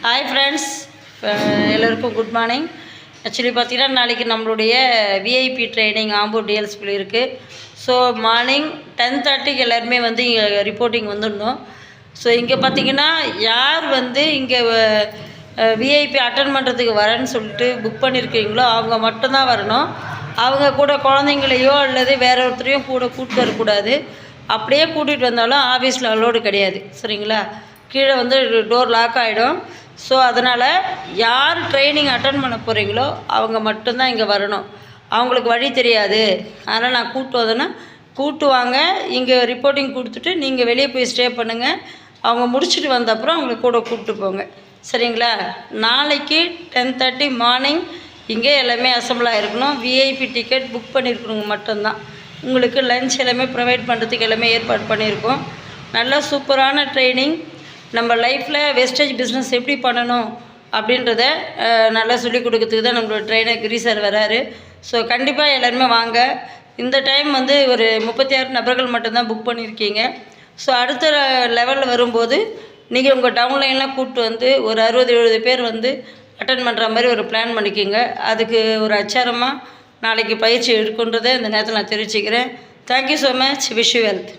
Hi friends, எல்லோருக்கும் good morning. Actually பார்த்தீங்கன்னா நாளைக்கு நம்மளுடைய விஐபி ட்ரைனிங் ஆம்பூர் டிஎல்ஸ்பில் இருக்குது. ஸோ மார்னிங் 10:30க்கு எல்லாருமே வந்து இங்கே ரிப்போர்ட்டிங் வந்துடணும். ஸோ இங்கே பார்த்தீங்கன்னா யார் வந்து இங்கே விஐபி அட்டன் பண்ணுறதுக்கு வரேன்னு சொல்லிட்டு புக் பண்ணியிருக்கீங்களோ அவங்க மட்டும்தான் வரணும். அவங்க கூட குழந்தைங்களையோ அல்லது வேற ஒருத்தரையும் கூட கூப்பிட்டு வரக்கூடாது. அப்படியே கூட்டிகிட்டு வந்தாலும் ஆஃபீஸில் அலோடு கிடையாது, சரிங்களா? கீழே வந்து டோர் லாக் ஆகிடும். ஸோ அதனால் யார் ட்ரைனிங் அட்டன் பண்ண போகிறீங்களோ அவங்க மட்டும்தான் இங்கே வரணும். அவங்களுக்கு வழி தெரியாது, அதனால் நான் கூப்பிட்டு வந்தேன்னா கூப்பிட்டு வாங்க. இங்கே ரிப்போர்ட்டிங் கொடுத்துட்டு நீங்கள் வெளியே போய் ஸ்டே பண்ணுங்கள். அவங்க முடிச்சுட்டு வந்த அப்புறம் அவங்களை கூட கூப்பிட்டு போங்க, சரிங்களா? நாளைக்கு 10:30 மார்னிங் இங்கே எல்லாமே அசம்பிளாக இருக்கணும். விஐபி டிக்கெட் புக் பண்ணியிருக்கணுங்க மட்டும்தான். உங்களுக்கு லஞ்ச் எல்லாமே ப்ரொவைட் பண்ணுறதுக்கு எல்லாமே ஏற்பாடு பண்ணியிருக்கோம். நல்லா சூப்பரான ட்ரைனிங். நம்ம லைஃப்பில் வேஸ்டேஜ் பிஸ்னஸ் எப்படி பண்ணணும் அப்படின்றத நல்லா சொல்லிக் கொடுக்கறதுக்கு தான் நம்மளோட ட்ரெயினர் கிரி சார் வராரு. ஸோ கண்டிப்பாக எல்லாருமே வாங்க. இந்த டைம் வந்து ஒரு 36 நபர்கள் மட்டும்தான் புக் பண்ணியிருக்கீங்க. ஸோ அடுத்த லெவலில் வரும்போது நீங்கள் உங்கள் டவுன்லைன்லாம் கூப்பிட்டு வந்து ஒரு 60-70 பேர் வந்து அட்டன் பண்ணுற மாதிரி ஒரு பிளான் பண்ணிக்கோங்க. அதுக்கு ஒரு அச்சாரமாக நாளைக்கு பயிற்சி எடுக்குன்றதை இந்த நேரத்தில் நான் தெரிவிச்சுக்கிறேன். Thank you so much. Wish you wealth.